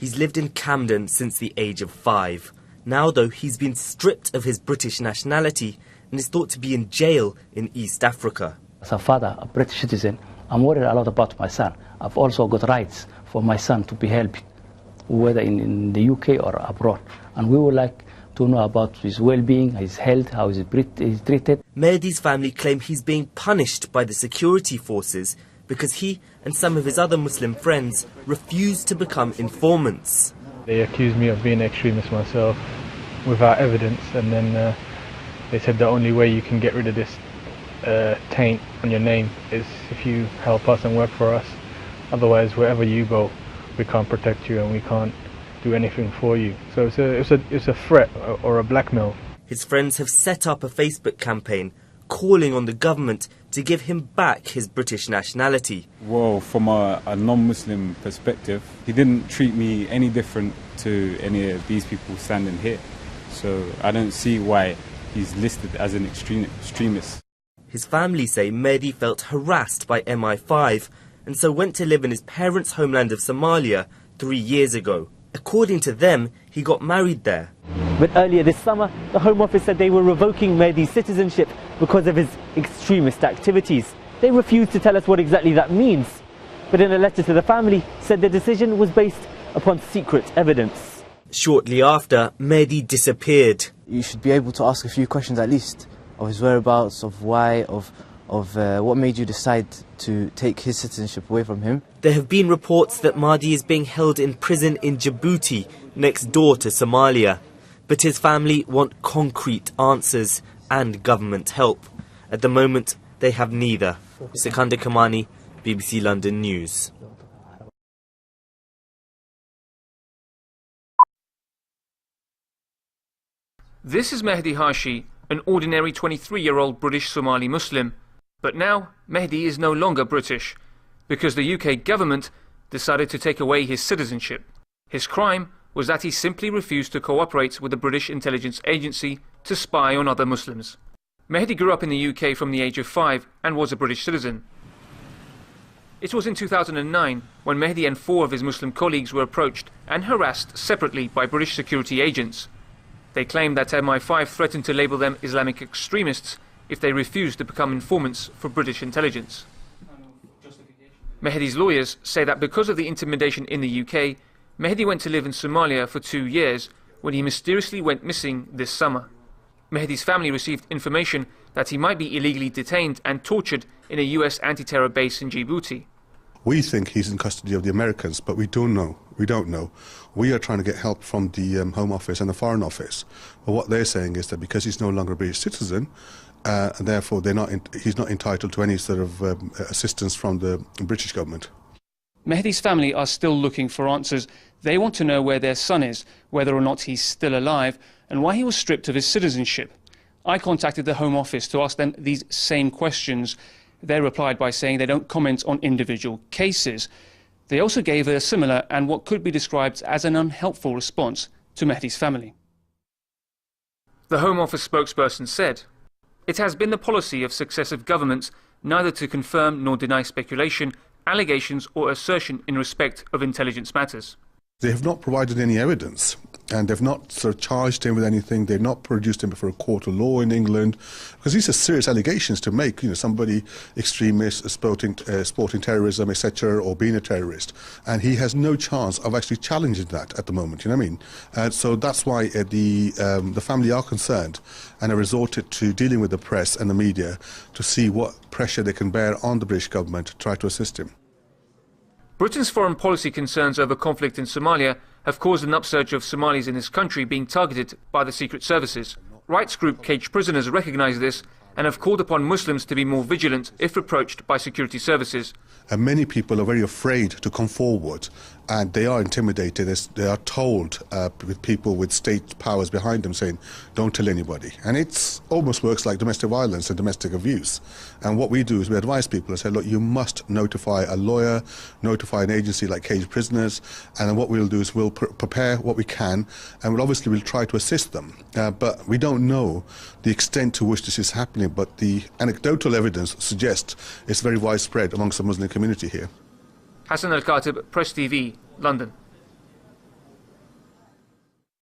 He's lived in Camden since the age of 5. Now, though, he's been stripped of his British nationality and is thought to be in jail in East Africa. As a father, a British citizen, I'm worried a lot about my son. I've also got rights for my son to be helped, whether in the UK or abroad. And we would like to know about his well-being, his health, how he's treated. Mahdi's family claim he's being punished by the security forces because he and some of his other Muslim friends refuse to become informants. They accused me of being an extremist myself without evidence, and then they said the only way you can get rid of this taint on your name is if you help us and work for us. Otherwise, wherever you go, we can't protect you and we can't do anything for you. So it's a threat or a blackmail. His friends have set up a Facebook campaign calling on the government to give him back his British nationality. Well, from a non-Muslim perspective, he didn't treat me any different to any of these people standing here. So I don't see why he's listed as an extremist. His family say Mahdi felt harassed by MI5 and so went to live in his parents' homeland of Somalia 3 years ago. According to them, he got married there. But earlier this summer, the Home Office said they were revoking Mahdi's citizenship because of his extremist activities. They refused to tell us what exactly that means, but in a letter to the family said the decision was based upon secret evidence. Shortly after, Mahdi disappeared. You should be able to ask a few questions at least of his whereabouts, of why, of what made you decide to take his citizenship away from him. There have been reports that Mahdi is being held in prison in Djibouti, next door to Somalia. But his family want concrete answers and government help. At the moment, they have neither. Sikandar Kamani, BBC London News. This is Mahdi Hashi, an ordinary 23-year-old British Somali Muslim. But now, Mahdi is no longer British, because the UK government decided to take away his citizenship. His crime was that he simply refused to cooperate with the British intelligence agency to spy on other Muslims. Mahdi grew up in the UK from the age of 5 and was a British citizen. It was in 2009 when Mahdi and 4 of his Muslim colleagues were approached and harassed separately by British security agents. They claimed that MI5 threatened to label them Islamic extremists if they refused to become informants for British intelligence. Mahdi's lawyers say that because of the intimidation in the UK, Mahdi went to live in Somalia for 2 years when he mysteriously went missing this summer. Mahdi's family received information that he might be illegally detained and tortured in a US anti-terror base in Djibouti. We think he's in custody of the Americans, but we don't know. We are trying to get help from the Home Office and the Foreign Office. But what they're saying is that because he's no longer a British citizen, and therefore he's not entitled to any sort of assistance from the British government. Mahdi's family are still looking for answers. They want to know where their son is, whether or not he's still alive, and why he was stripped of his citizenship. I contacted the Home Office to ask them these same questions. They replied by saying they don't comment on individual cases. They also gave a similar and what could be described as an unhelpful response to Mahdi's family. The Home Office spokesperson said, "It has been the policy of successive governments neither to confirm nor deny speculation, allegations or assertion in respect of intelligence matters." They have not provided any evidence, and they've not sort of charged him with anything. They've not produced him before a court of law in England, because these are serious allegations to make. Somebody extremist, sporting terrorism, etc., or being a terrorist, and he has no chance of actually challenging that at the moment. You know what I mean? So that's why the family are concerned and have resorted to dealing with the press and the media to see what pressure they can bear on the British government to try to assist him. Britain's foreign policy concerns over conflict in Somalia have caused an upsurge of Somalis in this country being targeted by the secret services. Rights group Caged Prisoners recognise this and have called upon Muslims to be more vigilant if approached by security services. And many people are very afraid to come forward, and they are intimidated. They are told with people with state powers behind them saying, don't tell anybody. And it almost works like domestic violence and domestic abuse. And what we do is we advise people and say, look, you must notify a lawyer, notify an agency like Caged Prisoners, and then what we'll do is we'll prepare what we can, and we'll try to assist them. But we don't know the extent to which this is happening, but the anecdotal evidence suggests it's very widespread amongst the Muslim community here. Hassan Al-Khatib, Press TV, London.